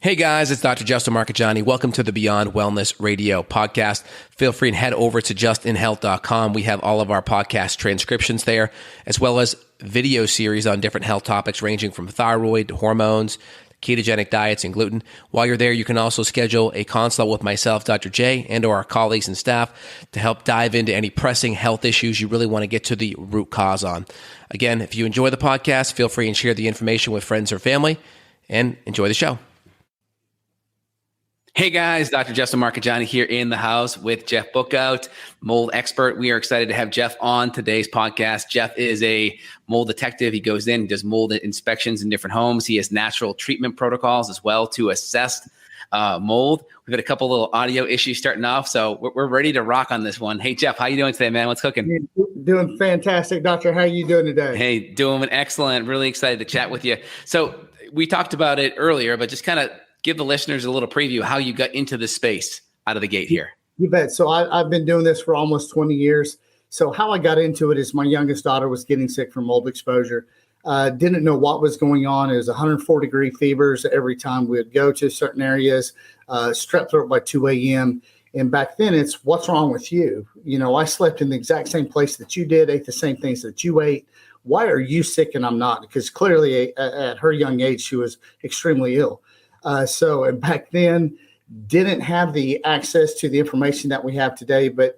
Hey guys, it's Dr. Justin Marcagiani. Welcome to the Beyond Wellness Radio podcast. Feel free and head over to justinhealth.com. We have all of our podcast transcriptions there, as well as video series on different health topics ranging from thyroid, hormones, ketogenic diets, and gluten. While you're there, you can also schedule a consult with myself, Dr. J, and or our colleagues and staff to help dive into any pressing health issues you really want to get to the root cause on. Again, if you enjoy the podcast, feel free and share the information with friends or family, and enjoy the show. Hey guys, Dr. Justin Marcagiani here in the house with Jeff Bookout, mold expert. We are excited to have Jeff on today's podcast. Jeff is a mold detective. He goes in and does mold inspections in different homes. He has natural treatment protocols as well to assess mold. We've got a couple little audio issues starting off, so we're ready to rock on this one. Hey Jeff, how you doing today, man? What's cooking? Doing fantastic, doctor. How are you doing today? Hey, doing excellent. Really excited to chat with you. So we talked about it earlier, but just kind of give the listeners a little preview how you got into this space out of the gate here. You bet. So I've been doing this for almost 20 years. So how I got into it is my youngest daughter was getting sick from mold exposure. Didn't know what was going on. It was 104-degree fevers every time we would go to certain areas, strep throat by 2 a.m. And back then it's, what's wrong with you? You know, I slept in the exact same place that you did, ate the same things that you ate. Why are you sick and I'm not? Because clearly at her young age, she was extremely ill. And back then didn't have the access to the information that we have today, but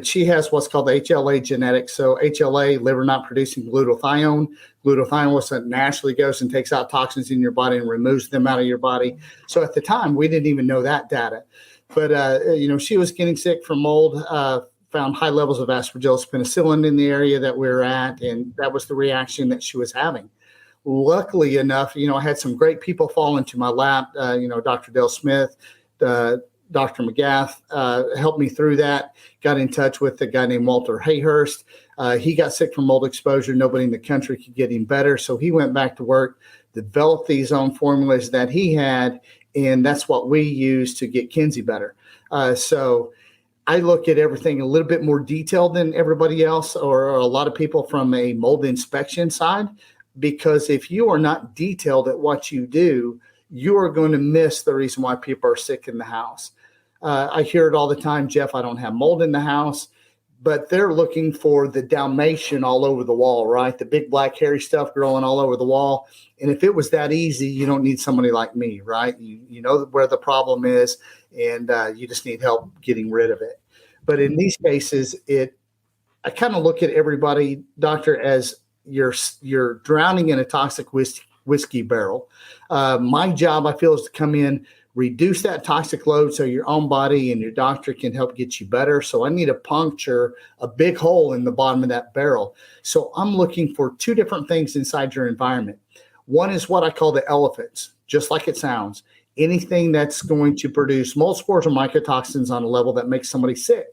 she has what's called HLA genetics. So HLA, liver not producing glutathione. Glutathione was that naturally goes and takes out toxins in your body and removes them out of your body. So at the time, we didn't even know that data. But, she was getting sick from mold, found high levels of Aspergillus penicillin in the area that we were at, and that was the reaction that she was having. Luckily enough, I had some great people fall into my lap. Dr. Dale Smith, Dr. McGath helped me through that. Got in touch with a guy named Walter Hayhurst. He got sick from mold exposure. Nobody in the country could get him better. So he went back to work, developed these own formulas that he had, and that's what we use to get Kinsey better. So I look at everything a little bit more detailed than everybody else or a lot of people from a mold inspection side. Because if you are not detailed at what you do, you are going to miss the reason why people are sick in the house. I hear it all the time, Jeff, I don't have mold in the house, but they're looking for the Dalmatian all over the wall, right? The big black hairy stuff growing all over the wall. And if it was that easy, you don't need somebody like me, right? You know where the problem is, and you just need help getting rid of it. But in these cases, I kind of look at everybody, doctor, as you're drowning in a toxic whiskey barrel. My job, I feel, is to come in, reduce that toxic load so your own body and your doctor can help get you better. So I need to puncture a big hole in the bottom of that barrel. So I'm looking for two different things inside your environment. One is what I call the elephants, just like it sounds. Anything that's going to produce mold spores or mycotoxins on a level that makes somebody sick.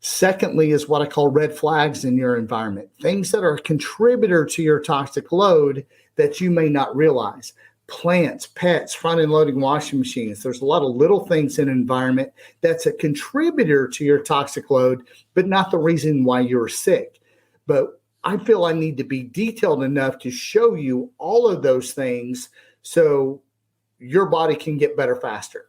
Secondly is what I call red flags in your environment, things that are a contributor to your toxic load that you may not realize. Plants, pets, front-end loading washing machines. There's a lot of little things in an environment that's a contributor to your toxic load, but not the reason why you're sick. But I feel I need to be detailed enough to show you all of those things so your body can get better faster.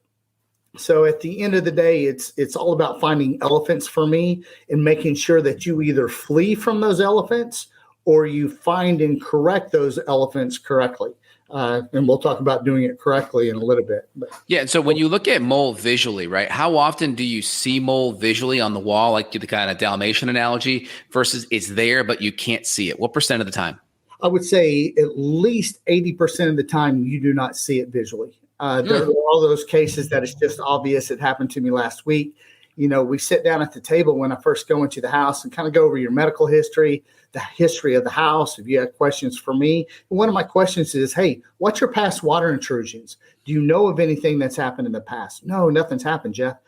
So at the end of the day, it's all about finding elephants for me and making sure that you either flee from those elephants or you find and correct those elephants correctly. And we'll talk about doing it correctly in a little bit. Yeah. And so when you look at mold visually, right, how often do you see mold visually on the wall, like the kind of Dalmatian analogy, versus it's there, but you can't see it? What percent of the time? I would say at least 80% of the time you do not see it visually. There are all those cases that it's just obvious. It happened to me last week. We sit down at the table when I first go into the house and kind of go over your medical history, the history of the house. If you have questions for me, and one of my questions is, hey, what's your past water intrusions? Do you know of anything that's happened in the past? No, nothing's happened, Jeff.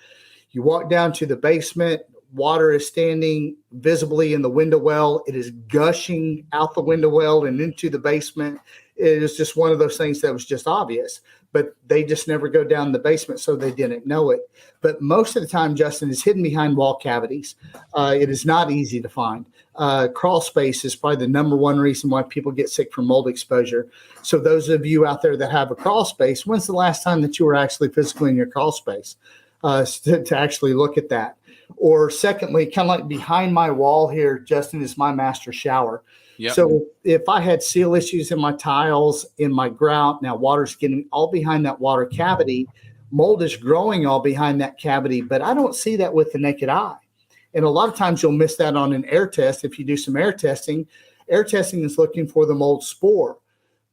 You walk down to the basement, water is standing visibly in the window well. It is gushing out the window well and into the basement. It was just one of those things that was just obvious, but they just never go down the basement, so they didn't know it. But most of the time, Justin, is hidden behind wall cavities. It is not easy to find. Crawl space is probably the number one reason why people get sick from mold exposure. So those of you out there that have a crawl space, when's the last time that you were actually physically in your crawl space to actually look at that? Or secondly, kind of like behind my wall here, Justin, is my master shower. Yep. So if I had seal issues in my tiles, in my grout, now water's getting all behind that water cavity, mold is growing all behind that cavity, but I don't see that with the naked eye. And a lot of times you'll miss that on an air test. If you do some air testing is looking for the mold spore.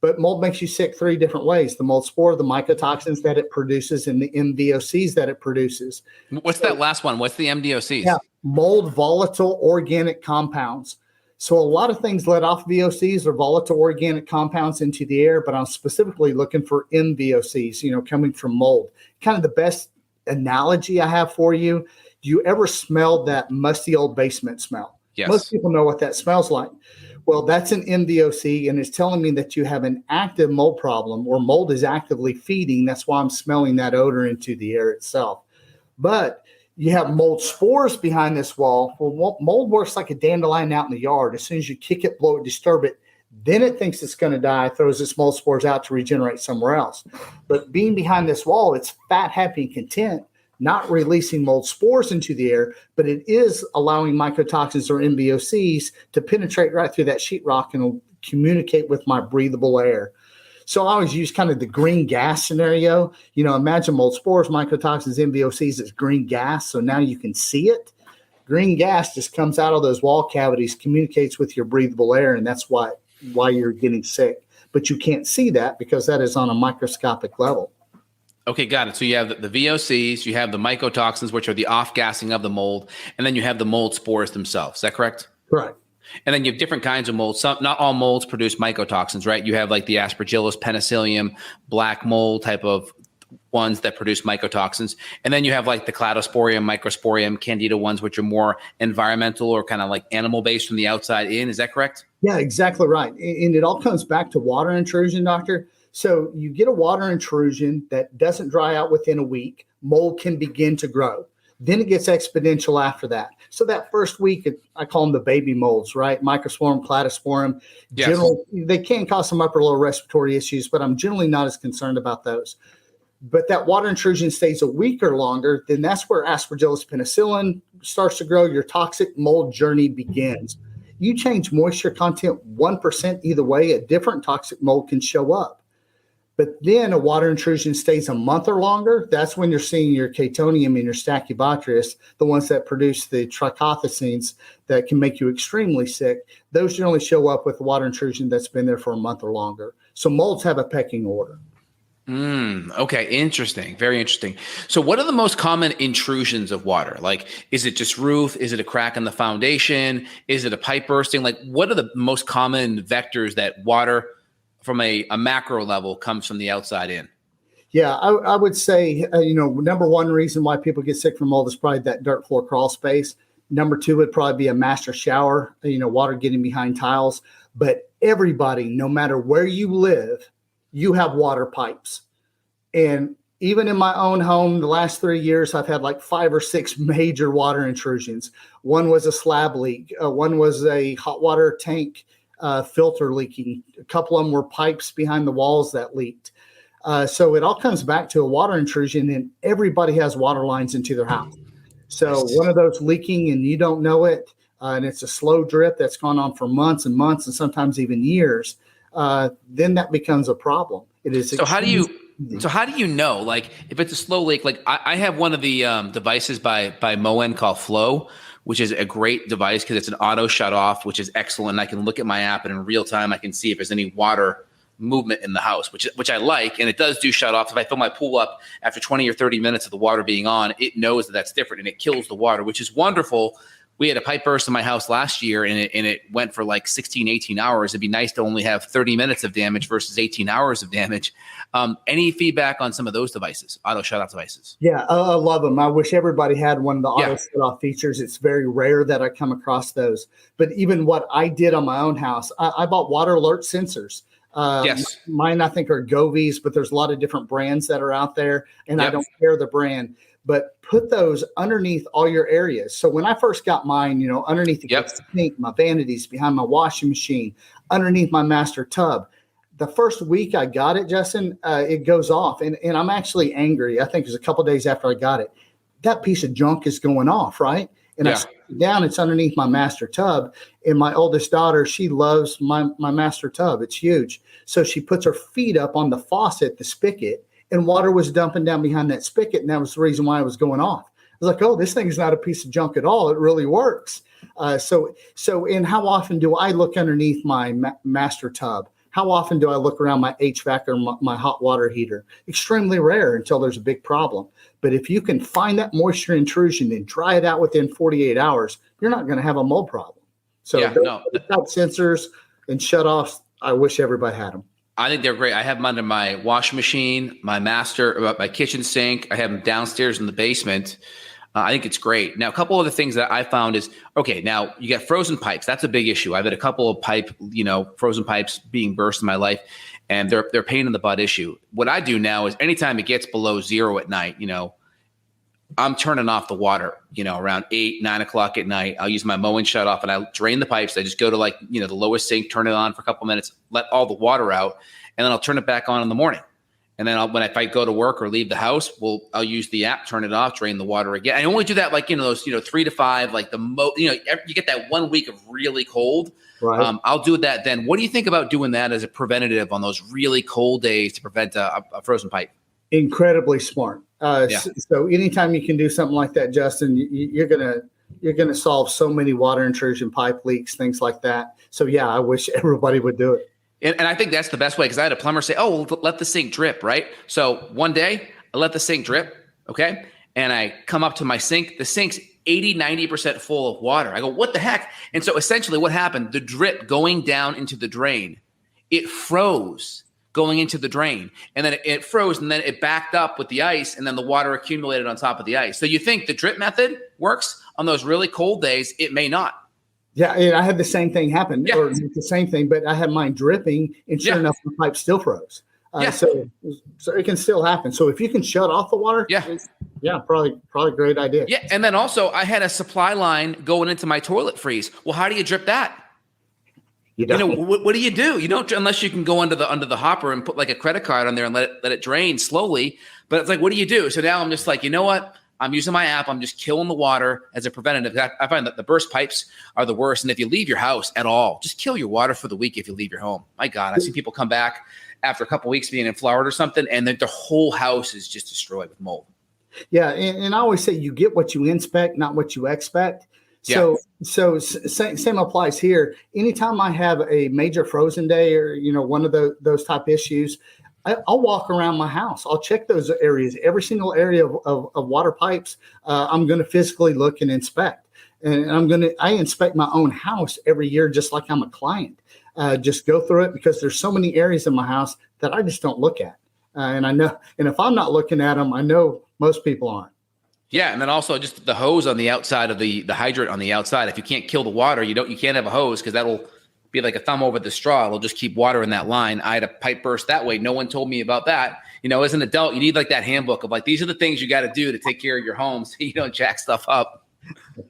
But mold makes you sick three different ways: the mold spore, the mycotoxins that it produces, and the MVOCs that it produces. What's that last one? What's the MVOCs? Yeah, mold volatile organic compounds. So a lot of things let off VOCs or volatile organic compounds into the air, but I'm specifically looking for MVOCs, coming from mold. Kind of the best analogy I have for you. Do you ever smell that musty old basement smell? Yes. Most people know what that smells like. Well, that's an MVOC, and it's telling me that you have an active mold problem, or mold is actively feeding. That's why I'm smelling that odor into the air itself. But you have mold spores behind this wall. Well, mold works like a dandelion out in the yard. As soon as you kick it, blow it, disturb it, then it thinks it's going to die, throws its mold spores out to regenerate somewhere else. But being behind this wall, it's fat, happy, and content, not releasing mold spores into the air, but it is allowing mycotoxins or MVOCs to penetrate right through that sheetrock and communicate with my breathable air. So I always use kind of the green gas scenario. Imagine mold spores, mycotoxins, MVOCs as green gas. So now you can see it. Green gas just comes out of those wall cavities, communicates with your breathable air, and that's why you're getting sick. But you can't see that because that is on a microscopic level. Okay, got it. So you have the VOCs, you have the mycotoxins, which are the off-gassing of the mold, and then you have the mold spores themselves. Is that correct? Correct. And then you have different kinds of molds. Not all molds produce mycotoxins, right? You have like the Aspergillus, Penicillium, black mold type of ones that produce mycotoxins. And then you have like the Cladosporium, Microsporium, Candida ones, which are more environmental or kind of like animal-based from the outside in. Is that correct? Yeah, exactly right. And it all comes back to water intrusion, doctor. So you get a water intrusion that doesn't dry out within a week. Mold can begin to grow. Then it gets exponential after that. So that first week, I call them the baby molds, right? Microsporium, Cladosporium. Yes. They can cause some upper lower respiratory issues, but I'm generally not as concerned about those. But that water intrusion stays a week or longer, then that's where Aspergillus penicillin starts to grow. Your toxic mold journey begins. You change moisture content 1% either way, a different toxic mold can show up. But then a water intrusion stays a month or longer. That's when you're seeing your Catonium and your Stachybotrys, the ones that produce the trichothecenes that can make you extremely sick. Those generally show up with water intrusion that's been there for a month or longer. So molds have a pecking order. Okay, interesting. Very interesting. So what are the most common intrusions of water? Like, is it just roof? Is it a crack in the foundation? Is it a pipe bursting? Like, what are the most common vectors that water from a macro level comes from the outside in? Yeah, I would say, number one reason why people get sick from mold is probably that dirt floor crawl space. Number two would probably be a master shower, water getting behind tiles. But everybody, no matter where you live, you have water pipes. And even in my own home, the last 3 years, I've had like 5 or 6 major water intrusions. One was a slab leak. One was a hot water tank filter leaking. A couple of them were pipes behind the walls that leaked. So it all comes back to a water intrusion, and everybody has water lines into their house. So one of those leaking and you don't know it, and it's a slow drip that's gone on for months and months and sometimes even years, then that becomes a problem. It is. So how do you know, like, if it's a slow leak? Like I have one of the devices by Moen called Flow, which is a great device because it's an auto shut off, which is excellent. I can look at my app and in real time I can see if there's any water movement in the house, which I like. And it does do shut off. If I fill my pool up after 20 or 30 minutes of the water being on, it knows that that's different and it kills the water, which is wonderful. We had a pipe burst in my house last year and it went for like 16, 18 hours. It'd be nice to only have 30 minutes of damage versus 18 hours of damage. Any feedback on some of those devices, auto shut off devices? Yeah, I love them. I wish everybody had one of the auto shut off features. It's very rare that I come across those. But even what I did on my own house, I bought water alert sensors. Yes. Mine, I think, are Govies, but there's a lot of different brands that are out there, and I don't care the brand. But put those underneath all your areas. So when I first got mine, underneath the sink, my vanities, behind my washing machine, underneath my master tub. The first week I got it, Justin, it goes off, and I'm actually angry. I think it was a couple of days after I got it. That piece of junk is going off, right? And I sit down, it's underneath my master tub. And my oldest daughter, she loves my master tub. It's huge. So she puts her feet up on the faucet, the spigot, and water was dumping down behind that spigot. And that was the reason why it was going off. I was like, oh, this thing is not a piece of junk at all. It really works. So and how often do I look underneath my master tub? How often do I look around my HVAC or my hot water heater? Extremely rare until there's a big problem. But if you can find that moisture intrusion and dry it out within 48 hours, you're not going to have a mold problem. So sensors and shutoffs, I wish everybody had them. I think they're great. I have them under my washing machine, my kitchen sink. I have them downstairs in the basement. I think it's great. Now, a couple of the things that I found is, now you get frozen pipes. That's a big issue. I've had a couple of frozen pipes being burst in my life, and they're pain in the butt issue. What I do now is anytime it gets below 0 at night, I'm turning off the water, around 8, 9 o'clock at night. I'll use my mowing shut off and I drain the pipes. I just go to the lowest sink, turn it on for a couple minutes, let all the water out, and then I'll turn it back on in the morning. And then if I go to work or leave the house, I'll use the app, turn it off, drain the water again. I only do that those 3 to 5, you get that 1 week of really cold. Right. I'll do that then. What do you think about doing that as a preventative on those really cold days to prevent a frozen pipe? Incredibly smart. So anytime you can do something like that, Justin, you're gonna solve so many water intrusion, pipe leaks, things like that. So I wish everybody would do it. And I think that's the best way, because I had a plumber say, let the sink drip, right? So one day I let the sink drip, okay? And I come up to my sink. The sink's 80, 90% full of water. I go, what the heck? And so essentially what happened, the drip going down into the drain, it froze going into the drain. And then it froze, and then it backed up with the ice, and then the water accumulated on top of the ice. So you think the drip method works on those really cold days? It may not. Yeah, and I had the same thing happen, or the same thing, but I had mine dripping, and sure enough, the pipe still froze. So it can still happen. So if you can shut off the water, probably a great idea. Yeah, and then also I had a supply line going into my toilet freeze. Well, how do you drip that? What do you do? You don't, unless you can go under the hopper and put like a credit card on there and let it drain slowly. But it's like, what do you do? So now I'm just like, you know what? I'm using my app. I'm just killing the water as a preventative. I find that the burst pipes are the worst. And if you leave your house at all, just kill your water for the week if you leave your home. My God, I see people come back after a couple of weeks being in Florida or something, and then their whole house is just destroyed with mold. Yeah, and I always say you get what you inspect, not what you expect. So same applies here. Anytime I have a major frozen day or, one of those type issues, I'll walk around my house. I'll check those areas, every single area of water pipes. I'm going to physically look and inspect, and I inspect my own house every year, just like I'm a client. Just go through it, because there's so many areas in my house that I just don't look at. And I know, and if I'm not looking at them, I know most people aren't. Yeah, and then also just the hose on the outside of the hydrant on the outside. If you can't kill the water, you can't have a hose, because that'll be like a thumb over the straw. It'll just keep water in that line. I had a pipe burst that way. No one told me about that. As an adult, you need like that handbook of like, these are the things you got to do to take care of your home so you don't jack stuff up.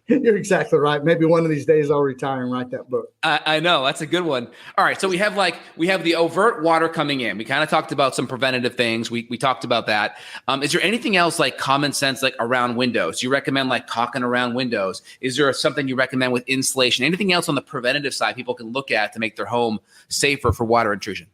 You're exactly right. Maybe one of these days I'll retire and write that book. I know. That's a good one. All right. So we have the overt water coming in. We kind of talked about some preventative things. We talked about that. Is there anything else like common sense, like around windows? Do you recommend like caulking around windows? Is there something you recommend with insulation? Anything else on the preventative side people can look at to make their home safer for water intrusion?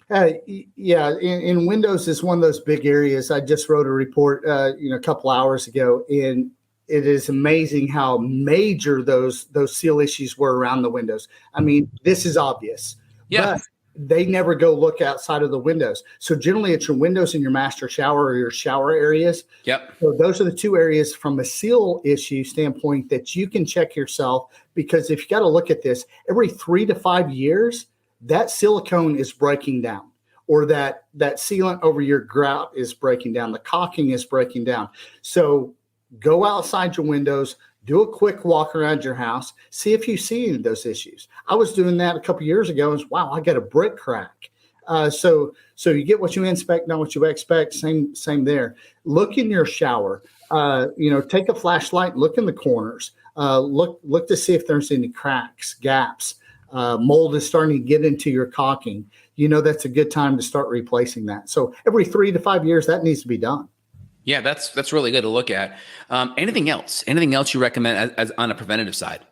In windows is one of those big areas. I just wrote a report, a couple hours ago, and it is amazing how major those seal issues were around the windows. I mean, this is obvious, but they never go look outside of the windows. So generally it's your windows in your master shower or your shower areas. Yep. So those are the two areas from a seal issue standpoint that you can check yourself, because if you got to look at this, every 3 to 5 years, that silicone is breaking down, or that sealant over your grout is breaking down. The caulking is breaking down. So go outside your windows, do a quick walk around your house, see if you see any of those issues. I was doing that a couple of years ago, and wow, I got a brick crack. So you get what you inspect, not what you expect. Same there. Look in your shower. Take a flashlight, look in the corners. Look to see if there's any cracks, gaps. Mold is starting to get into your caulking. That's a good time to start replacing that. So every 3 to 5 years, that needs to be done. Yeah, that's really good to look at. Anything else? Anything else you recommend as on a preventative side?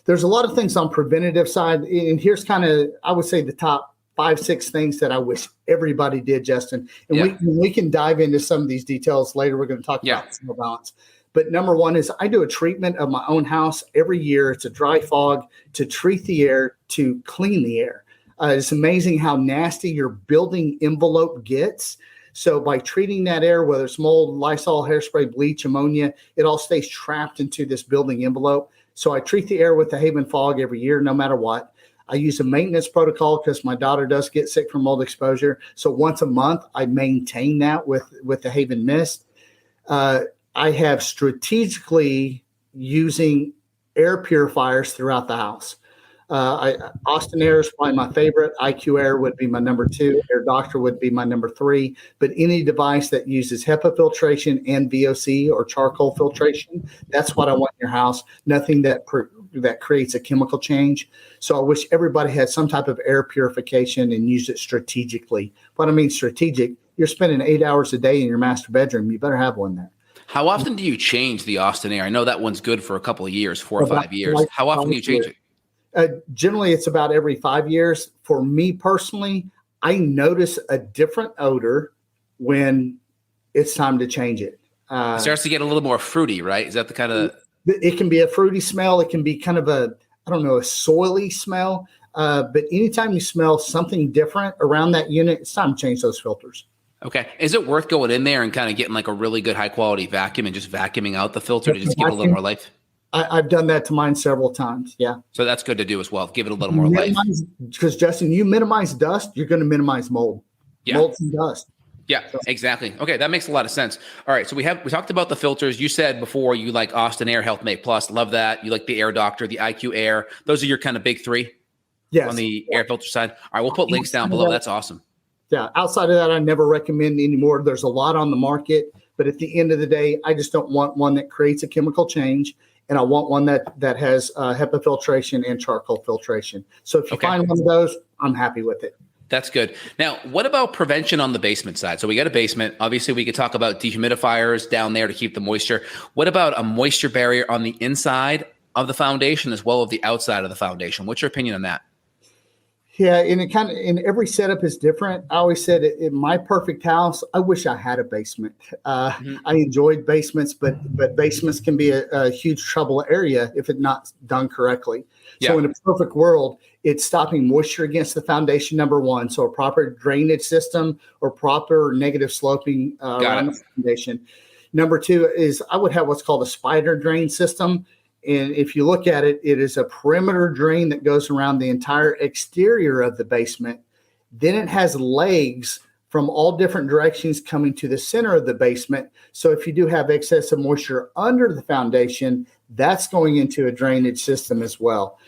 There's a lot of things on preventative side, and here's kind of, I would say, the top 5-6 things that I wish everybody did, Justin. And we can dive into some of these details later. We're going to talk about sewer balance. But number one is I do a treatment of my own house every year. It's a dry fog to treat the air, to clean the air. It's amazing how nasty your building envelope gets. So by treating that air, whether it's mold, Lysol, hairspray, bleach, ammonia, it all stays trapped into this building envelope. So I treat the air with the Haven fog every year, no matter what. I use a maintenance protocol because my daughter does get sick from mold exposure. So once a month, I maintain that with the Haven mist. I have strategically using air purifiers throughout the house. Austin Air is probably my favorite. IQ Air would be my number 2. Air Doctor would be my number 3. But any device that uses HEPA filtration and VOC or charcoal filtration, that's what I want in your house. Nothing that creates a chemical change. So I wish everybody had some type of air purification and use it strategically. What I mean strategic, you're spending 8 hours a day in your master bedroom. You better have one there. How often do you change the Austin Air? I know that one's good for a couple of years, 4 or 5 years. How often do you change it? Generally, it's about every 5 years. For me personally, I notice a different odor when it's time to change it. It starts to get a little more fruity, right? Is that the kind of... It can be a fruity smell. It can be kind of a soily smell. But anytime you smell something different around that unit, it's time to change those filters. Okay. Is it worth going in there and kind of getting like a really good high quality vacuum and just vacuuming out the filter to just give it a little more life? I've done that to mine several times. Yeah. So that's good to do as well. Give it a little more life. Because Justin, you minimize dust, you're going to minimize mold. Yeah. Mold and dust. Yeah, exactly. Okay, that makes a lot of sense. All right, so we talked about the filters. You said before you like Austin Air, Health Mate Plus. Love that. You like the Air Doctor, the IQ Air. Those are your kind of big 3 yes. on the air filter side. All right, we'll put links down below. That's awesome. Yeah, outside of that, I never recommend anymore. There's a lot on the market, but at the end of the day, I just don't want one that creates a chemical change, and I want one that has HEPA filtration and charcoal filtration. So if you find one of those, I'm happy with it. That's good. Now, what about prevention on the basement side? So we got a basement. Obviously, we could talk about dehumidifiers down there to keep the moisture. What about a moisture barrier on the inside of the foundation as well as the outside of the foundation? What's your opinion on that? Yeah, and every setup is different. I always said in my perfect house, I wish I had a basement. I enjoyed basements, but basements can be a huge trouble area if it's not done correctly. Yeah. So in a perfect world, it's stopping moisture against the foundation, number 1. So a proper drainage system or proper negative sloping around the foundation. Number 2 is I would have what's called a spider drain system. And if you look at it, it is a perimeter drain that goes around the entire exterior of the basement. Then it has legs from all different directions coming to the center of the basement. So if you do have excessive moisture under the foundation, that's going into a drainage system as well.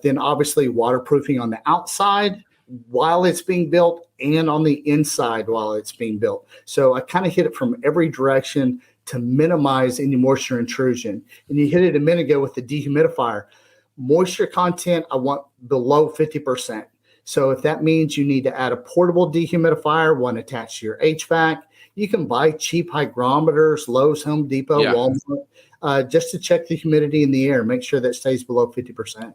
Then obviously waterproofing on the outside while it's being built and on the inside while it's being built. So I kind of hit it from every direction to minimize any moisture intrusion. And you hit it a minute ago with the dehumidifier. Moisture content, I want below 50%. So if that means you need to add a portable dehumidifier, one attached to your HVAC, you can buy cheap hygrometers, Lowe's, Home Depot, Walmart, just to check the humidity in the air, make sure that stays below 50%.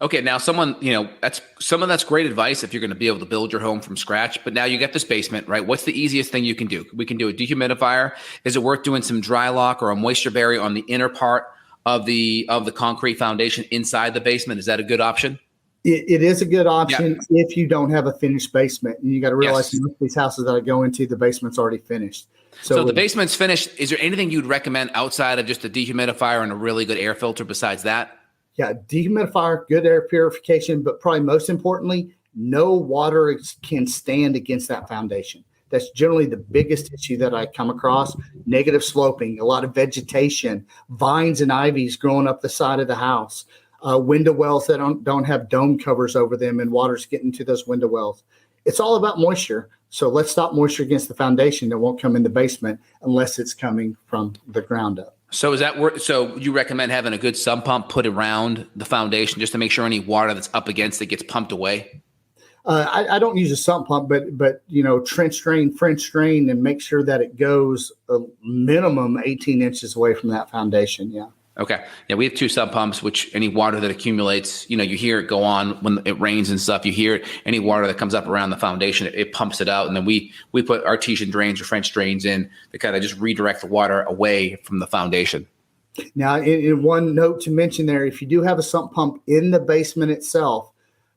Okay, now that's great advice if you're going to be able to build your home from scratch. But now you get this basement, right? What's the easiest thing you can do? We can do a dehumidifier. Is it worth doing some dry lock or a moisture barrier on the inner part of the concrete foundation inside the basement? Is that a good option? It is a good option if you don't have a finished basement. And you got to realize most of these houses that I go into, the basement's already finished. So the basement's finished. Is there anything you'd recommend outside of just a dehumidifier and a really good air filter besides that? Yeah, dehumidifier, good air purification, but probably most importantly, no water can stand against that foundation. That's generally the biggest issue that I come across. Negative sloping, a lot of vegetation, vines and ivies growing up the side of the house, window wells that don't have dome covers over them and water's getting to those window wells. It's all about moisture. So let's stop moisture against the foundation that won't come in the basement unless it's coming from the ground up. So so you recommend having a good sump pump put around the foundation just to make sure any water that's up against it gets pumped away? I don't use a sump pump, but trench drain, French drain, and make sure that it goes a minimum 18 inches away from that foundation. Yeah. Okay. Yeah, we have 2 sump pumps, which any water that accumulates, you hear it go on when it rains and stuff. You hear it, any water that comes up around the foundation, it pumps it out. And then we put artesian drains or French drains in to kind of just redirect the water away from the foundation. Now, in one note to mention there, if you do have a sump pump in the basement itself,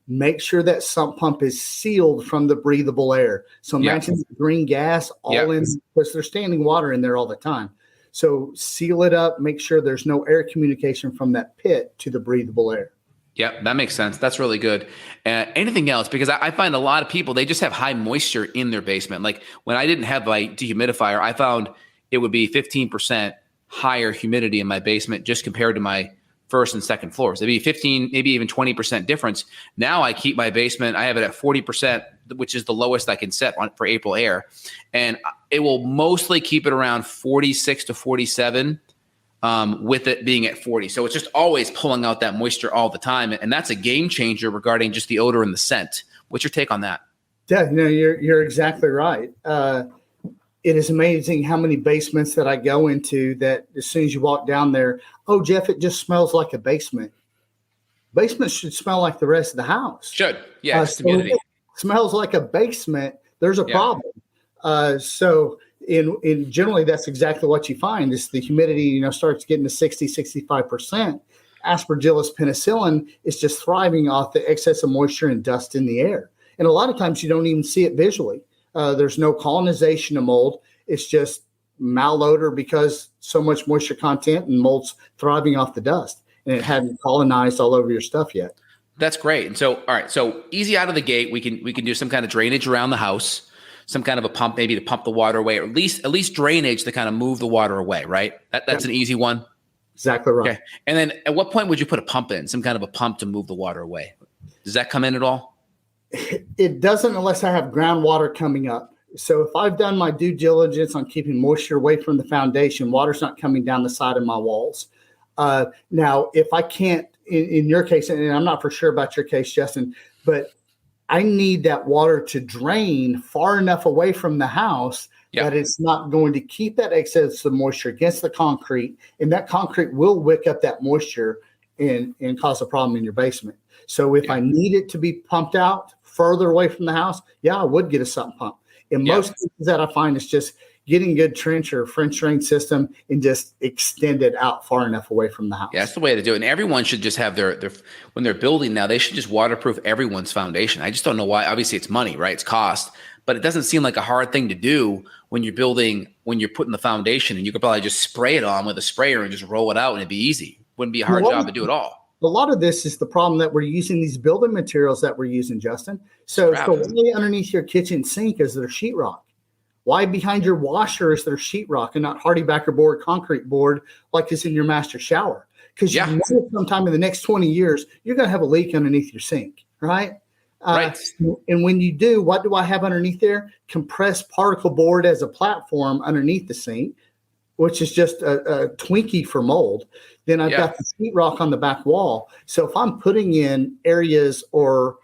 make sure that sump pump is sealed from the breathable air. So imagine the green gas in, because there's standing water in there all the time. So seal it up, make sure there's no air communication from that pit to the breathable air. Yeah, that makes sense. That's really good. Anything else? Because I find a lot of people, they just have high moisture in their basement. Like when I didn't have my dehumidifier, I found it would be 15% higher humidity in my basement just compared to my first and second floors. It'd be 15, maybe even 20% difference. Now I keep my basement, I have it at 40%, which is the lowest I can set on for April air. And it will mostly keep it around 46 to 47 with it being at 40. So it's just always pulling out that moisture all the time. And that's a game changer regarding just the odor and the scent. What's your take on that? Yeah, you're exactly right. It is amazing how many basements that I go into that as soon as you walk down there, oh, Jeff, it just smells like a basement. Basements should smell like the rest of the house. Should. Yeah, it's humidity. So it smells like a basement, there's a problem. So in generally, that's exactly what you find is the humidity, starts getting to 60, 65%. Aspergillus penicillin is just thriving off the excess of moisture and dust in the air. And a lot of times you don't even see it visually. There's no colonization of mold. It's just malodor because so much moisture content and mold's thriving off the dust. And it hadn't colonized all over your stuff yet. That's great. And so, all right. So easy out of the gate, we can do some kind of drainage around the house, some kind of a pump, maybe to pump the water away, or at least drainage to kind of move the water away, right? That's an easy one. Exactly right. Okay. And then at what point would you put a pump in, some kind of a pump to move the water away? Does that come in at all? It doesn't unless I have groundwater coming up. So if I've done my due diligence on keeping moisture away from the foundation, water's not coming down the side of my walls. Now, if I can't, in your case, and I'm not for sure about your case, Justin, but I need that water to drain far enough away from the house that it's not going to keep that excess of moisture against the concrete, and that concrete will wick up that moisture and cause a problem in your basement. So if I need it to be pumped out further away from the house, I would get a sump pump. In most cases that I find, it's just getting a good trench or French drain system and just extend it out far enough away from the house. Yeah, that's the way to do it. And everyone should just have their when they're building now, they should just waterproof everyone's foundation. I just don't know why. Obviously, it's money, right? It's cost. But it doesn't seem like a hard thing to do when you're building, when you're putting the foundation, and you could probably just spray it on with a sprayer and just roll it out and it'd be easy. Wouldn't be a hard job to do at all. A lot of this is the problem that we're using these building materials that we're using, Justin. So why underneath your kitchen sink is there sheetrock? Why behind your washer is there sheetrock and not Hardybacker board, concrete board like is in your master shower? Because you know sometime in the next 20 years, you're going to have a leak underneath your sink, right? Right. And when you do, what do I have underneath there? Compressed particle board as a platform underneath the sink, which is just a Twinkie for mold. Then I've got the sheetrock on the back wall. So if I'm putting in areas or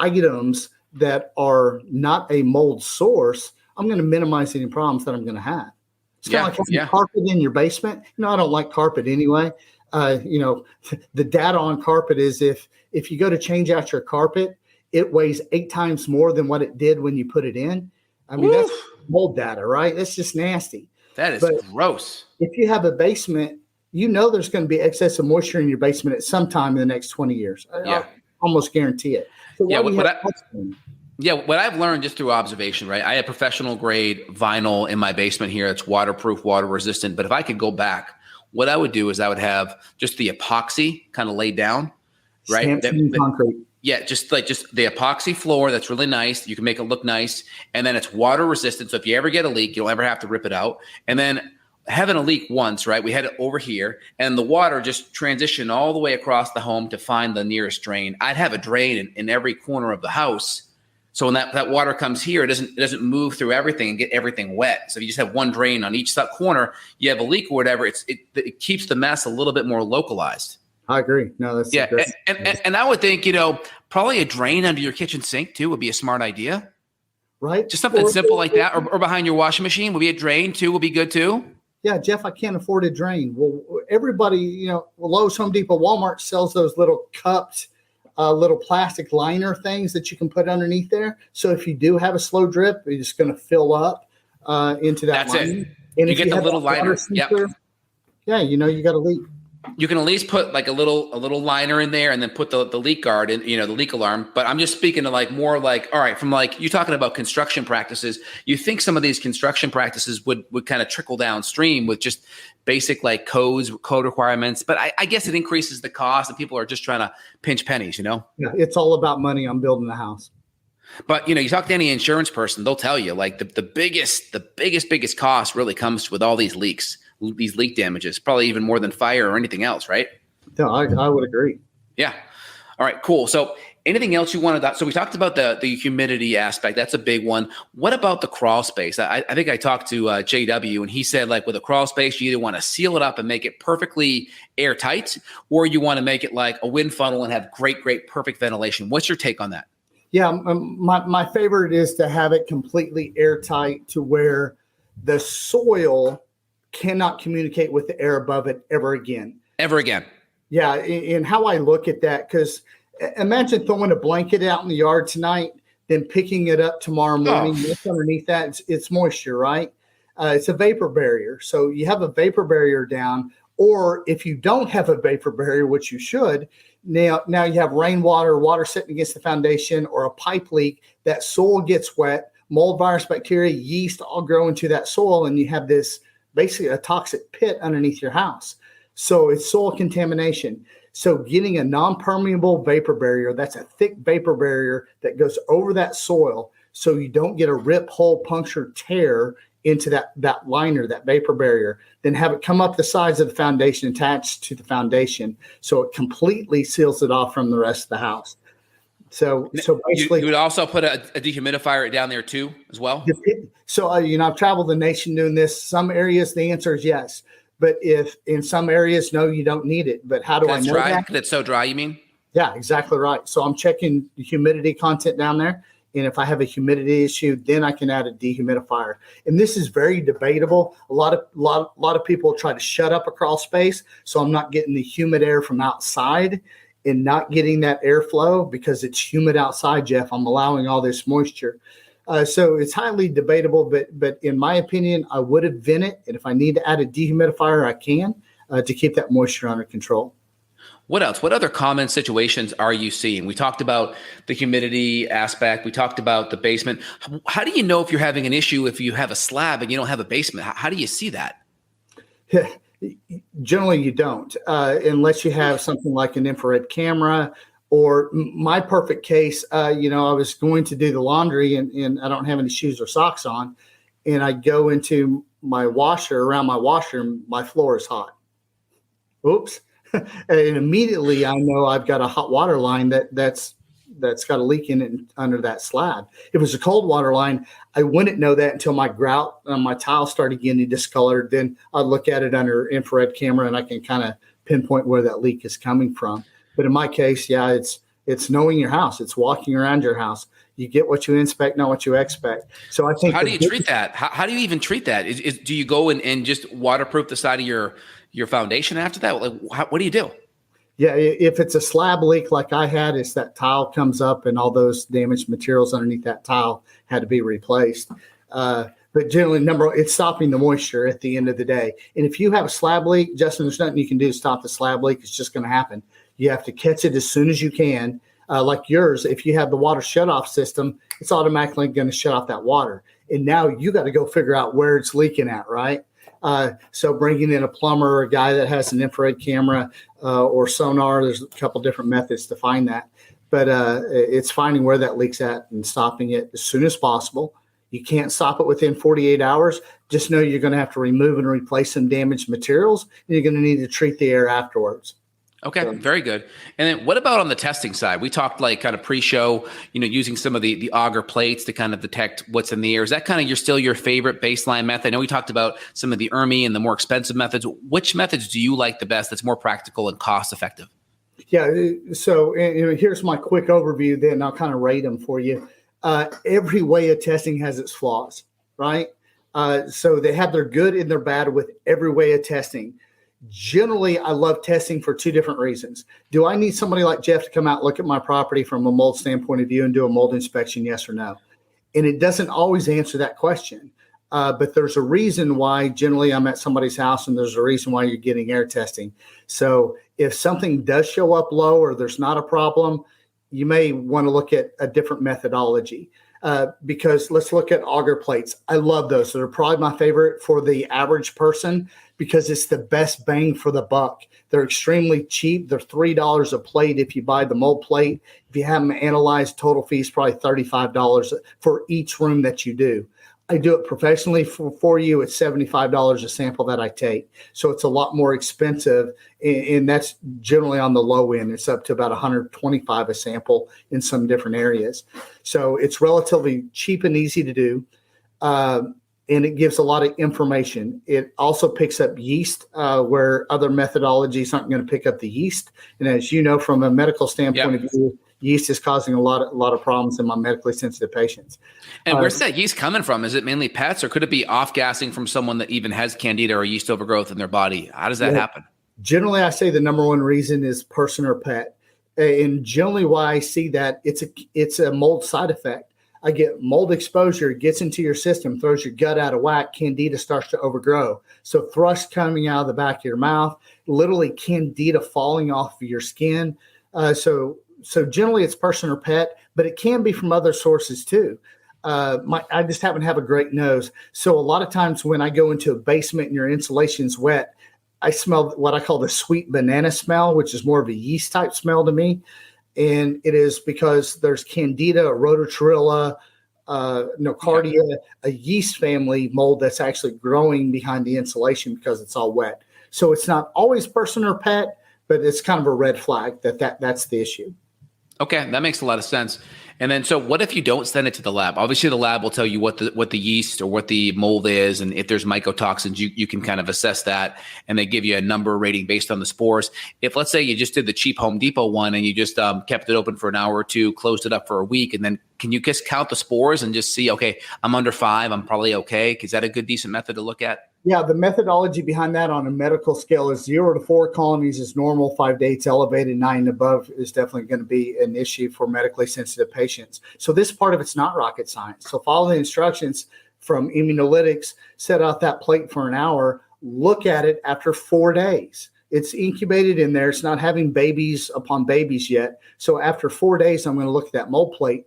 items that are not a mold source, I'm going to minimize any problems that I'm going to have. It's kind of like having carpet in your basement. I don't like carpet anyway. The data on carpet is if you go to change out your carpet, it weighs 8 times more than what it did when you put it in. I mean, that's mold data, right? That's just nasty. That is gross. If you have a basement, there's going to be excess of moisture in your basement at some time in the next 20 years. I almost guarantee it. So what I've learned just through observation, right? I have professional grade vinyl in my basement here. It's waterproof, water resistant. But if I could go back, what I would do is I would have just the epoxy kind of laid down, right? Concrete. Yeah, just the epoxy floor that's really nice. You can make it look nice. And then it's water resistant. So if you ever get a leak, you'll never have to rip it out. And then having a leak once, right? We had it over here and the water just transitioned all the way across the home to find the nearest drain. I'd have a drain in every corner of the house. So when that water comes here, it doesn't move through everything and get everything wet. So if you just have one drain on each corner, you have a leak or whatever, it keeps the mess a little bit more localized. I agree. No, that's great. And I would think, probably a drain under your kitchen sink too would be a smart idea. Right. Just something simple like that, or behind your washing machine would be a drain too, would be good too. Yeah, Jeff, I can't afford a drain. Well, everybody, Lowe's, Home Depot, Walmart sells those little cupped, little plastic liner things that you can put underneath there. So if you do have a slow drip, it's just going to fill up into that. That's lining. it. And you if get the little liner. Sensor, yeah, you got a leak. You can at least put like a little liner in there and then put the leak guard in, the leak alarm. But I'm just speaking to all right, from you're talking about construction practices. You think some of these construction practices would kind of trickle downstream with just basic code requirements. But I guess it increases the cost and people are just trying to pinch pennies, Yeah, it's all about money on building the house. But, you talk to any insurance person, they'll tell you the biggest cost really comes with all these leaks. These leak damages, probably even more than fire or anything else, right? Yeah, I would agree. Yeah. All right, cool. So anything else you wanted? So we talked about the humidity aspect. That's a big one. What about the crawl space? I think I talked to JW and he said with a crawl space, you either want to seal it up and make it perfectly airtight, or you want to make it like a wind funnel and have great, perfect ventilation. What's your take on that? Yeah, my favorite is to have it completely airtight to where the soil cannot communicate with the air above it ever again. Yeah. And how I look at that, because imagine throwing a blanket out in the yard tonight, then picking it up tomorrow morning. What's underneath that? It's moisture, right? It's a vapor barrier. So you have a vapor barrier down, or if you don't have a vapor barrier, which you should, now you have rainwater, water sitting against the foundation, or a pipe leak, that soil gets wet, mold, virus, bacteria, yeast all grow into that soil, and you have this basically a toxic pit underneath your house. So it's soil contamination. So getting a non-permeable vapor barrier, that's a thick vapor barrier that goes over that soil so you don't get a rip, hole, puncture, tear into that liner, that vapor barrier. Then have it come up the sides of the foundation, attached to the foundation, so it completely seals it off from the rest of the house. So basically, you would also put a dehumidifier down there too, as well. So I've traveled the nation doing this. Some areas the answer is yes, but if in some areas no, you don't need it. But how do I know that? That's so dry, you mean? Yeah, exactly right. So I'm checking the humidity content down there, and if I have a humidity issue, then I can add a dehumidifier. And this is very debatable. A lot of people try to shut up a crawl space, so I'm not getting the humid air from outside and not getting that airflow because it's humid outside, Jeff. I'm allowing all this moisture. So it's highly debatable, but in my opinion, I would have vent it. And if I need to add a dehumidifier, I can to keep that moisture under control. What else? What other common situations are you seeing? We talked about the humidity aspect. We talked about the basement. How do you know if you're having an issue if you have a slab and you don't have a basement? How do you see that? Generally, you don't, unless you have something like an infrared camera. Or my perfect case, I was going to do the laundry and I don't have any shoes or socks on. And I go into my washer, around my washer, and my floor is hot. Oops. And immediately I know I've got a hot water line that's got a leak in it under that slab. If it was a cold water line, I wouldn't know that until my grout on my tile started getting discolored. Then I'd look at it under infrared camera and I can kind of pinpoint where that leak is coming from. But in my case, yeah, it's knowing your house. It's walking around your house. You get what you inspect, not what you expect. So I think. How do you treat that? How do you even treat that? Do you go and just waterproof the side of your foundation after that? What do you do? Yeah, if it's a slab leak like I had, it's that tile comes up and all those damaged materials underneath that tile had to be replaced. But generally, it's stopping the moisture at the end of the day. And if you have a slab leak, Justin, there's nothing you can do to stop the slab leak. It's just going to happen. You have to catch it as soon as you can. Like yours, if you have the water shutoff system, it's automatically going to shut off that water. And now you got to go figure out where it's leaking at, right? So bringing in a plumber or a guy that has an infrared camera or sonar, there's a couple different methods to find that. But it's finding where that leak's at and stopping it as soon as possible. You can't stop it within 48 hours. Just know you're going to have to remove and replace some damaged materials, and you're going to need to treat the air afterwards. Okay, So, very good. And then what about on the testing side? We talked like kind of pre-show, using some of the auger plates to kind of detect what's in the air. Is that kind of still your favorite baseline method? I know we talked about some of the ERMI and the more expensive methods. Which methods do you like the best that's more practical and cost effective? yeah. So here's my quick overview. Then I'll kind of rate them for you. Every way of testing has its flaws, right? So they have their good and their bad with every way of testing. Generally, I love testing for two different reasons. Do I need somebody like Jeff to come out, look at my property from a mold standpoint of view and do a mold inspection? Yes or no? And it doesn't always answer that question. But there's a reason why generally I'm at somebody's house, and there's a reason why you're getting air testing. So if something does show up low or there's not a problem, you may want to look at a different methodology. Because let's look at auger plates. I love those. They're probably my favorite for the average person because it's the best bang for the buck. They're extremely cheap. They're $3 a plate if you buy the mold plate. If you have them analyzed, total fee is probably $35 for each room that you do. I do it professionally for you. It's $75 a sample that I take. So it's a lot more expensive, and that's generally on the low end. It's up to about $125 a sample in some different areas. So it's relatively cheap and easy to do, and it gives a lot of information. It also picks up yeast where other methodologies aren't going to pick up the yeast. And as you know, from a medical standpoint of view, yeast is causing a lot of problems in my medically sensitive patients. And where's that yeast coming from? Is it mainly pets, or could it be off-gassing from someone that even has candida or yeast overgrowth in their body? How does that happen? Generally, I say the number one reason is person or pet. And generally why I see that, it's a mold side effect. I get mold exposure, it gets into your system, throws your gut out of whack, candida starts to overgrow. So thrush coming out of the back of your mouth, literally candida falling off of your skin. So generally it's person or pet, but it can be from other sources too. I just happen to have a great nose. So a lot of times when I go into a basement and your insulation's wet, I smell what I call the sweet banana smell, which is more of a yeast type smell to me. And it is because there's candida, rhodotorilla, nocardia, a yeast family mold that's actually growing behind the insulation because it's all wet. So it's not always person or pet, but it's kind of a red flag that's the issue. Okay, that makes a lot of sense. And then, so what if you don't send it to the lab? Obviously, the lab will tell you what the yeast or what the mold is, and if there's mycotoxins, you can kind of assess that, and they give you a number rating based on the spores. If, let's say, you just did the cheap Home Depot one and you just kept it open for an hour or two, closed it up for a week, and then can you just count the spores and just see, okay, I'm under 5, I'm probably okay? Is that a good, decent method to look at? Yeah, the methodology behind that on a medical scale is 0 to 4 colonies is normal, 5 to 8 is elevated, 9 and above is definitely going to be an issue for medically sensitive patients. So this part of it's not rocket science. So follow the instructions from immunolytics, set out that plate for an hour, look at it after 4 days. It's incubated in there. It's not having babies upon babies yet. So after 4 days, I'm going to look at that mold plate.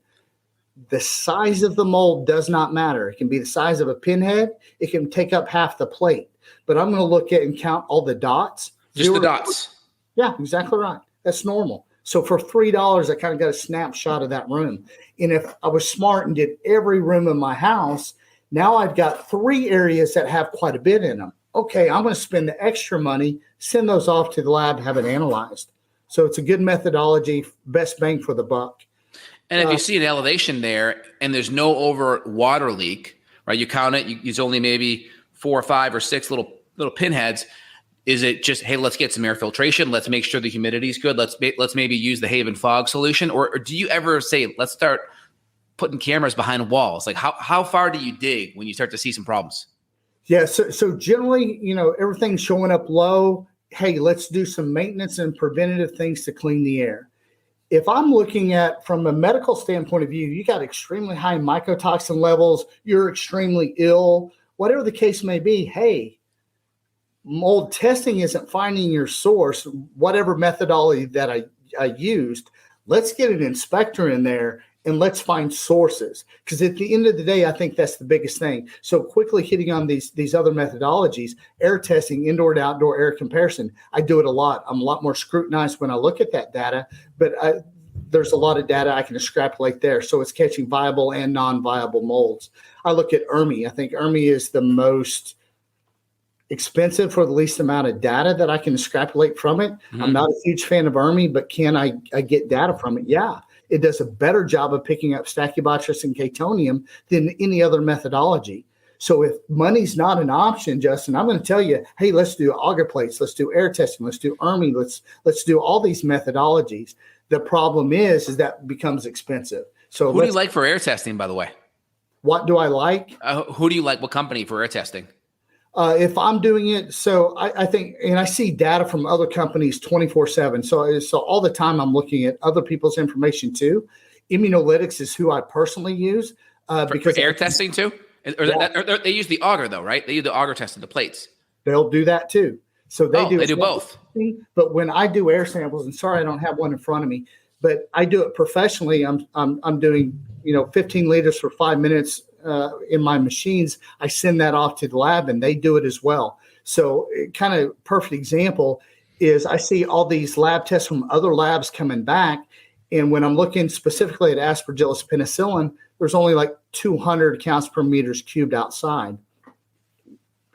The size of the mold does not matter. It can be the size of a pinhead. It can take up half the plate. But I'm going to look at and count all the dots. Just the dots. Yeah, exactly right. That's normal. So for $3, I kind of got a snapshot of that room. And if I was smart and did every room in my house, now I've got 3 areas that have quite a bit in them. Okay, I'm going to spend the extra money, send those off to the lab, have it analyzed. So it's a good methodology, best bang for the buck. And if you see an elevation there and there's no over water leak, right? You count it, it's only maybe 4 or 5 or 6 little pinheads. Is it just, hey, let's get some air filtration. Let's make sure the humidity is good. Let's maybe use the Haven fog solution. Or do you ever say, let's start putting cameras behind walls? Like how far do you dig when you start to see some problems? Yeah. So generally, everything's showing up low. Hey, let's do some maintenance and preventative things to clean the air. If I'm looking at from a medical standpoint of view, you got extremely high mycotoxin levels, you're extremely ill, whatever the case may be, hey, mold testing isn't finding your source, whatever methodology that I used, let's get an inspector in there and let's find sources. Because at the end of the day, I think that's the biggest thing. So quickly hitting on these other methodologies, air testing, indoor to outdoor air comparison, I do it a lot. I'm a lot more scrutinized when I look at that data, but there's a lot of data I can extrapolate there. So it's catching viable and non-viable molds. I look at ERMI. I think ERMI is the most expensive for the least amount of data that I can extrapolate from it. Mm-hmm. I'm not a huge fan of ERMI, but can I get data from it? Yeah. It does a better job of picking up stachybotrys and catonium than any other methodology. So if money's not an option, Justin, I'm going to tell you, hey, let's do auger plates, let's do air testing, let's do ERMI, let's do all these methodologies. The problem is that becomes expensive. So who do you like for air testing, by the way? What do I like? Who do you like? What company for air testing? If I'm doing it, so I think, and I see data from other companies 24/7. So all the time I'm looking at other people's information too. Immunolytics is who I personally use because for air testing too. Or they use the auger though, right? They use the auger test of the plates. They'll do that too. So they do both. Testing, but when I do air samples, and sorry I don't have one in front of me, but I do it professionally. I'm doing 15 liters for 5 minutes. In my machines, I send that off to the lab and they do it as well. So kind of perfect example is I see all these lab tests from other labs coming back. And when I'm looking specifically at Aspergillus penicillin, there's only like 200 counts per meters cubed outside.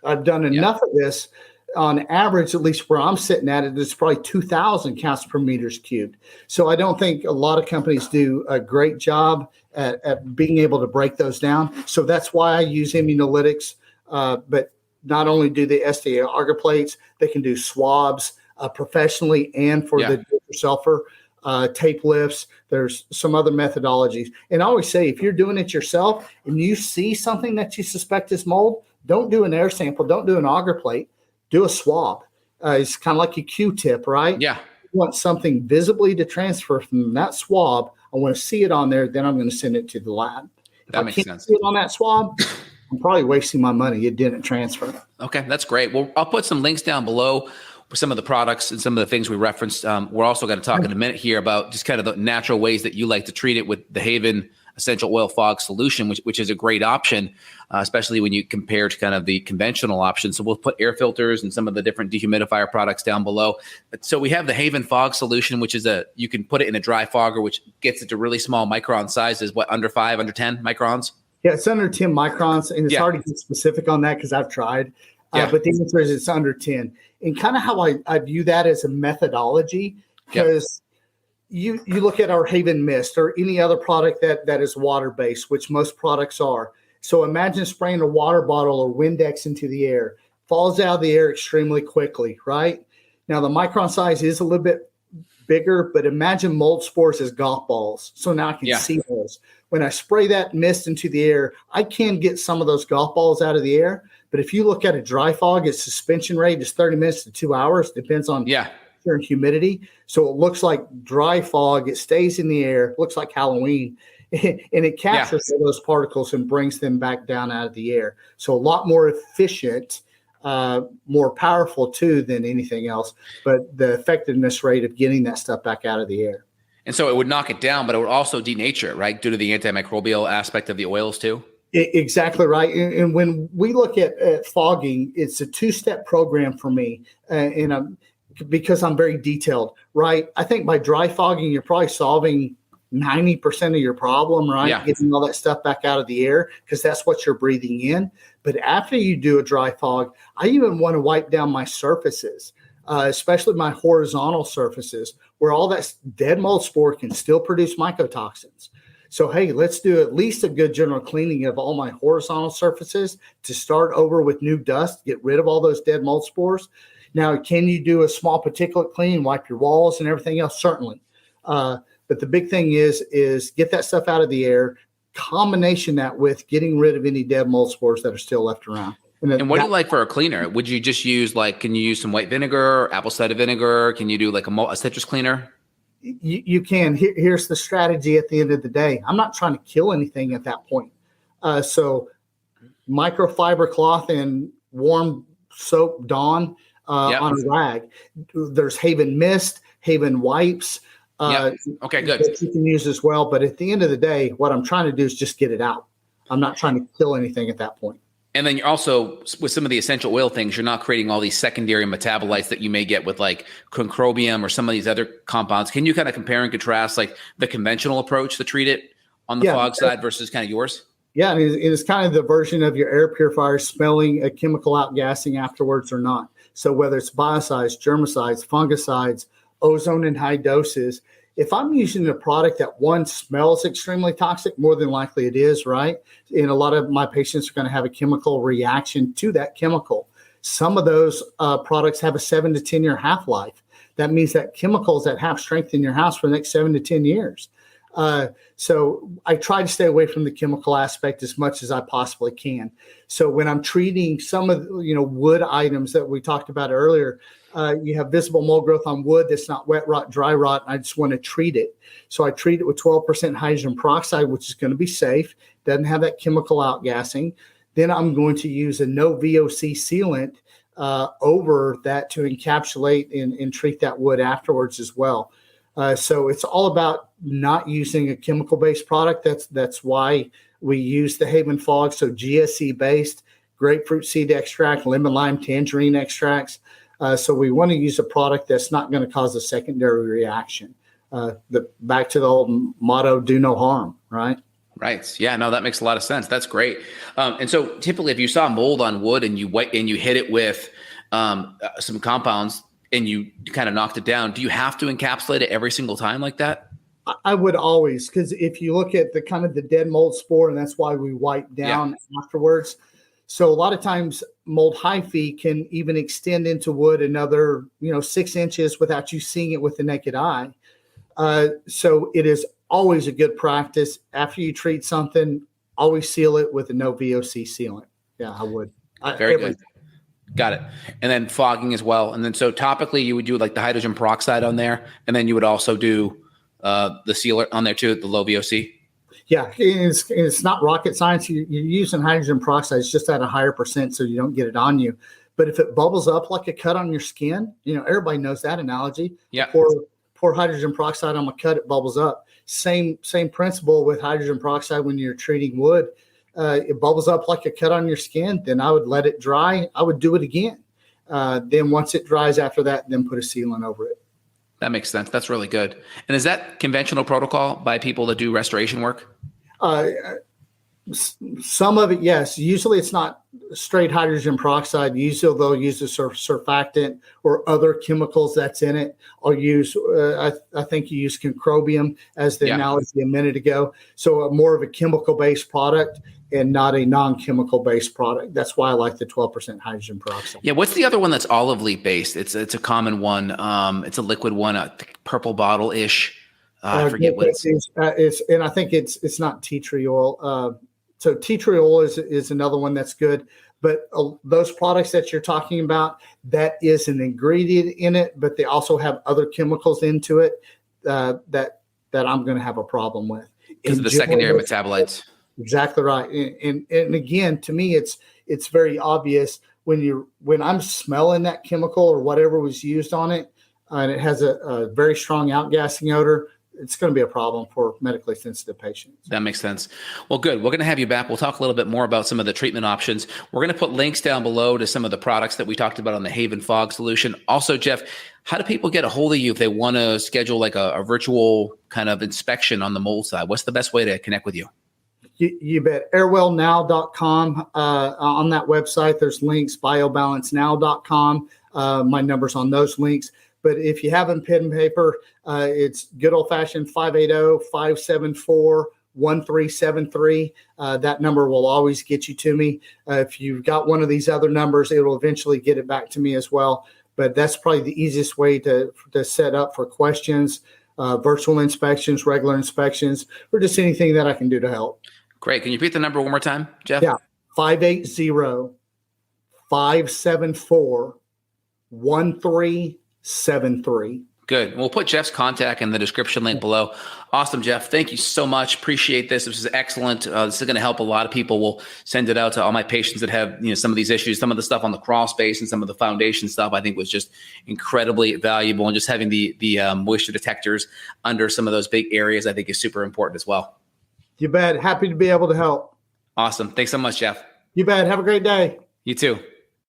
I've done enough of this on average, at least where I'm sitting at it, it's probably 2,000 counts per meters cubed. So I don't think a lot of companies do a great job at being able to break those down. So that's why I use immunolytics. But not only do the SDA auger plates, they can do swabs professionally and for the do-it-yourselfer tape lifts. There's some other methodologies. And I always say, if you're doing it yourself and you see something that you suspect is mold, don't do an air sample, don't do an auger plate. Do a swab. It's kind of like a Q-tip, right? Yeah. You want something visibly to transfer from that swab. I want to see it on there. Then I'm going to send it to the lab. That makes sense. See it on that swab, I'm probably wasting my money. It didn't transfer. Okay, that's great. Well, I'll put some links down below for some of the products and some of the things we referenced. We're also going to talk in a minute here about just kind of the natural ways that you like to treat it with the Haven essential oil fog solution, which is a great option, especially when you compare to kind of the conventional options. So we'll put air filters and some of the different dehumidifier products down below. So we have the Haven fog solution, which is you can put it in a dry fogger, which gets it to really small micron sizes, under 10 microns? Yeah, it's under 10 microns, and it's hard to get specific on that because I've tried. But the answer is it's under 10. And kind of how I view that as a methodology, because you look at our Haven Mist or any other product that is water-based, which most products are. So imagine spraying a water bottle or Windex into the air. Falls out of the air extremely quickly, right? Now, the micron size is a little bit bigger, but imagine mold spores as golf balls. So now I can see those. When I spray that mist into the air, I can get some of those golf balls out of the air. But if you look at a dry fog, its suspension rate is 30 minutes to 2 hours. Depends on and humidity. So it looks like dry fog. It stays in the air. Looks like Halloween. And it captures all those particles and brings them back down out of the air. So a lot more efficient, more powerful too than anything else. But the effectiveness rate of getting that stuff back out of the air. And so it would knock it down, but it would also denature it, right? Due to the antimicrobial aspect of the oils too? Exactly right. And when we look at fogging, it's a two-step program for me. Because I'm very detailed, right? I think by dry fogging, you're probably solving 90% of your problem, right? Yeah. Getting all that stuff back out of the air because that's what you're breathing in. But after you do a dry fog, I even want to wipe down my surfaces, especially my horizontal surfaces where all that dead mold spore can still produce mycotoxins. So, hey, let's do at least a good general cleaning of all my horizontal surfaces to start over with new dust, get rid of all those dead mold spores. Now, can you do a small particulate clean, wipe your walls and everything else? Certainly. But the big thing is get that stuff out of the air, combination that with getting rid of any dead mold spores that are still left around. And what do you like for a cleaner? Would you just use can you use some white vinegar, apple cider vinegar? Can you do a citrus cleaner? You can. Here's the strategy at the end of the day. I'm not trying to kill anything at that point. So microfiber cloth and warm soap Dawn on a rag. There's Haven Mist, Haven Wipes. Okay, good. That you can use as well. But at the end of the day, what I'm trying to do is just get it out. I'm not trying to kill anything at that point. And then you're also, with some of the essential oil things, you're not creating all these secondary metabolites that you may get with concrobium or some of these other compounds. Can you kind of compare and contrast the conventional approach to treat it on the fog side versus kind of yours? Yeah, and it is kind of the version of your air purifier smelling a chemical outgassing afterwards or not. So whether it's biocides, germicides, fungicides, ozone in high doses, if I'm using a product that one smells extremely toxic, more than likely it is, right? And a lot of my patients are going to have a chemical reaction to that chemical. Some of those products have a 7 to 10 year half-life. That means that chemicals that have strength in your house for the next 7 to 10 years. So I try to stay away from the chemical aspect as much as I possibly can. So when I'm treating some of wood items that we talked about earlier, you have visible mold growth on wood that's not wet rot, dry rot, and I just want to treat it. So I treat it with 12% hydrogen peroxide, which is going to be safe, doesn't have that chemical outgassing. Then I'm going to use a no VOC sealant over that to encapsulate and treat that wood afterwards as well. So it's all about not using a chemical-based product. That's why we use the Haven Fog. So GSE-based, grapefruit seed extract, lemon, lime, tangerine extracts. So we want to use a product that's not going to cause a secondary reaction. Back to the old motto, do no harm, right? Right. Yeah, no, that makes a lot of sense. That's great. And so typically if you saw mold on wood and you hit it with some compounds and you kind of knocked it down, do you have to encapsulate it every single time like that? I would always, because if you look at the kind of the dead mold spore, and that's why we wipe down afterwards. So a lot of times mold hyphae can even extend into wood another, 6 inches without you seeing it with the naked eye. So it is always a good practice after you treat something, always seal it with a no VOC sealant. Yeah, I would. Very good. Got it. And then fogging as well. And then so topically you would do like the hydrogen peroxide on there, and then you would also do the sealer on there too, the low VOC. Yeah, it's not rocket science. You're using hydrogen peroxide. It's just at a higher percent so you don't get it on you. But if it bubbles up like a cut on your skin, everybody knows that analogy. Yeah. Pour hydrogen peroxide on a cut, it bubbles up. Same principle with hydrogen peroxide when you're treating wood. It bubbles up like a cut on your skin, then I would let it dry. I would do it again. Then once it dries after that, then put a sealant over it. That makes sense. That's really good. And is that conventional protocol by people that do restoration work? Some of it, yes. Usually it's not straight hydrogen peroxide. Usually they'll use a surfactant or other chemicals that's in it. I'll use, I think you used concrobium as the analogy a minute ago. So more of a chemical-based product and not a non-chemical based product. That's why I like the 12% hydrogen peroxide. Yeah. What's the other one that's olive leaf based? It's a common one. It's a liquid one, purple bottle ish. I forget what it is. And I think it's not tea tree oil. So tea tree oil is another one that's good. But those products that you're talking about, that is an ingredient in it, but they also have other chemicals into it that I'm going to have a problem with. Because of the secondary metabolites. Exactly right. And again, to me, it's very obvious when I'm smelling that chemical or whatever was used on it, and it has a very strong outgassing odor, it's going to be a problem for medically sensitive patients. That makes sense. Well, good. We're going to have you back. We'll talk a little bit more about some of the treatment options. We're going to put links down below to some of the products that we talked about on the Haven Fog solution. Also, Jeff, how do people get a hold of you if they want to schedule like a virtual kind of inspection on the mold side? What's the best way to connect with you? You bet. Airwellnow.com. On that website, there's links, biobalancenow.com. My number's on those links. But if you have a pen and paper, it's good old-fashioned 580-574-1373. That number will always get you to me. If you've got one of these other numbers, it will eventually get it back to me as well. But that's probably the easiest way to set up for questions, virtual inspections, regular inspections, or just anything that I can do to help. Great. Can you repeat the number one more time, Jeff? Yeah, 580-574-1373. Good. We'll put Jeff's contact in the description link below. Awesome, Jeff. Thank you so much. Appreciate this. This is excellent. This is going to help a lot of people. We'll send it out to all my patients that have, some of these issues. Some of the stuff on the crawl space and some of the foundation stuff I think was just incredibly valuable. And just having the moisture detectors under some of those big areas I think is super important as well. You bet. Happy to be able to help. Awesome. Thanks so much, Jeff. You bet. Have a great day. You too.